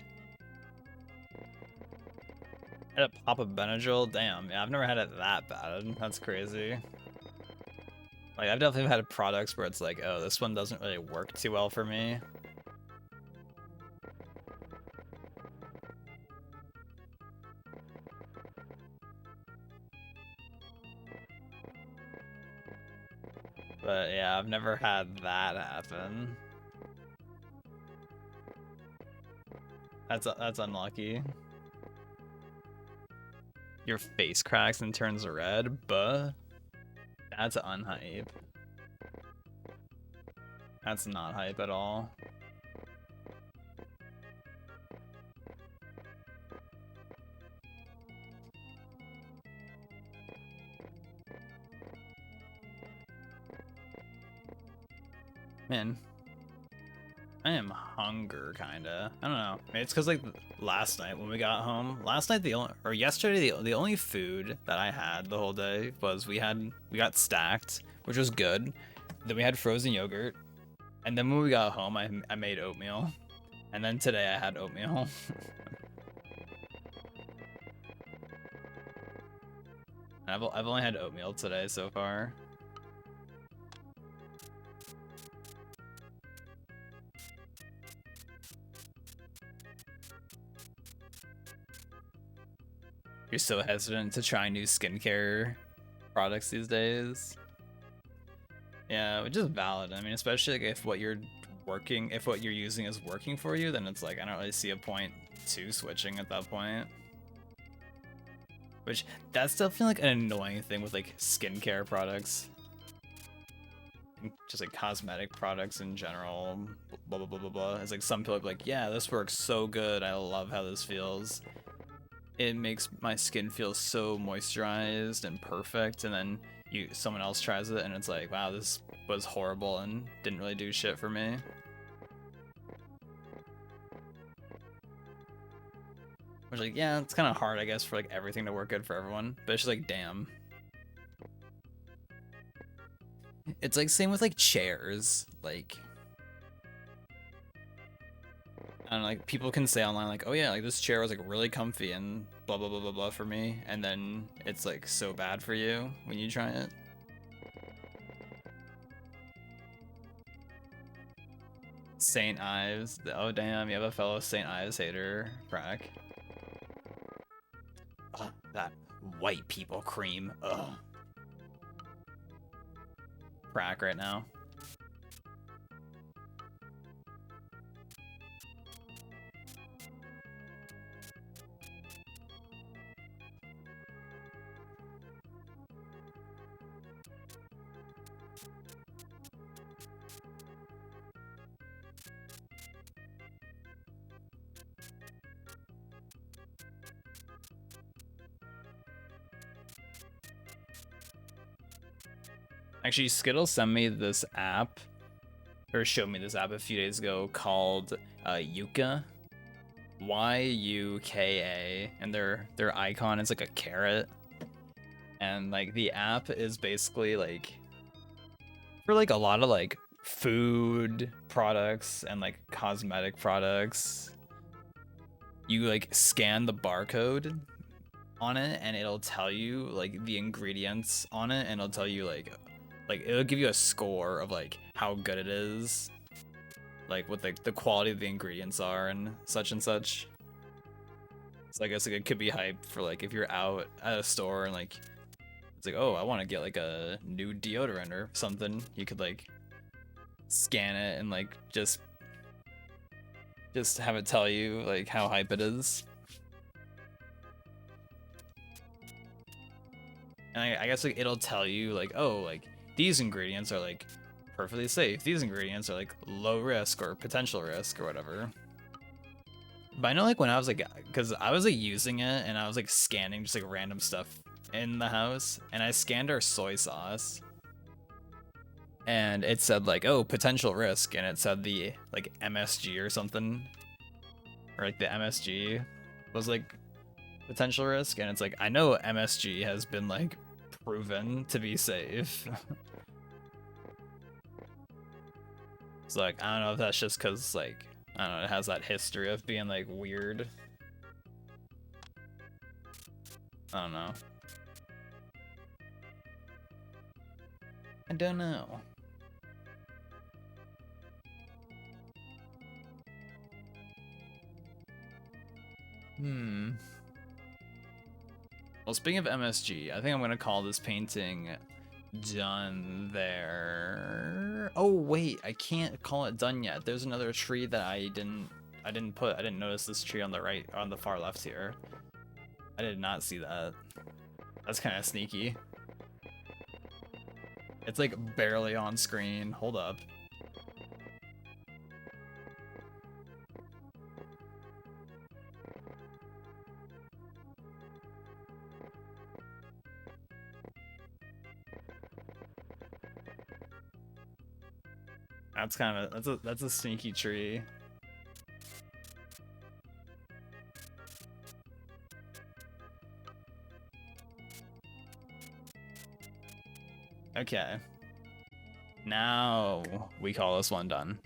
I had a pop of Benadryl, damn, yeah, I've never had it that bad. That's crazy. Like I've definitely had products where it's like, oh, this one doesn't really work too well for me. But yeah, I've never had that happen. That's unlucky. Your face cracks and turns red, but that's unhype. That's not hype at all. Man, I am hunger kinda. I don't know. Maybe it's because like last night when we got home. Last night or yesterday the only food that I had the whole day was we got stacked, which was good. Then we had frozen yogurt, and then when we got home, I made oatmeal, and then today I had oatmeal. I've only had oatmeal today so far. You're so hesitant to try new skincare products these days. Yeah, which is valid. I mean, especially like if what you're using is working for you, then it's like I don't really see a point to switching at that point. Which that's definitely like an annoying thing with like skincare products. Just like cosmetic products in general, blah blah blah blah blah. It's like some people are like, yeah, this works so good. I love how this feels. It makes my skin feel so moisturized and perfect, and then someone else tries it and it's like, wow, this was horrible and didn't really do shit for me. Which like, yeah, it's kind of hard, I guess, for like everything to work good for everyone, but it's just like, damn. It's like same with like chairs, like I don't know, like people can say online like, oh yeah, like this chair was like really comfy and blah blah blah blah blah for me, and then it's like so bad for you when you try it. St. Ives. Oh damn, you have a fellow St. Ives hater, Frack. Oh, that white people cream. Ugh. Frack right now. Actually, Skittles sent me this app, or showed me this app a few days ago called Yuka, Yuka, and their icon is like a carrot, and like the app is basically like for like a lot of like food products and like cosmetic products. You like scan the barcode on it, and it'll tell you like the ingredients on it, and it'll tell you like it'll give you a score of like how good it is, like what the quality of the ingredients are and such and such. So I guess like, it could be hype for like if you're out at a store and like it's like, oh, I want to get like a new deodorant or something. You could like scan it and like just have it tell you like how hype it is. And I guess like it'll tell you like, oh, like these ingredients are like perfectly safe. These ingredients are like low risk or potential risk or whatever. But I know like when I was like, because I was like using it and I was like scanning just like random stuff in the house, and I scanned our soy sauce, and it said like, oh, potential risk, and it said the like MSG or something, or like the MSG was like potential risk, and it's like I know MSG has been like proven to be safe. It's like I don't know if that's just because like I don't know, it has that history of being like weird. I don't know. I don't know. Well, speaking of MSG, I think I'm gonna call this painting done there. Oh wait, I can't call it done yet. There's another tree that I didn't notice this tree on the right, on the far left here. I did not see that. That's kind of sneaky. It's like barely on screen. Hold up. That's kind of that's a sneaky tree. Okay. Now we call this one done.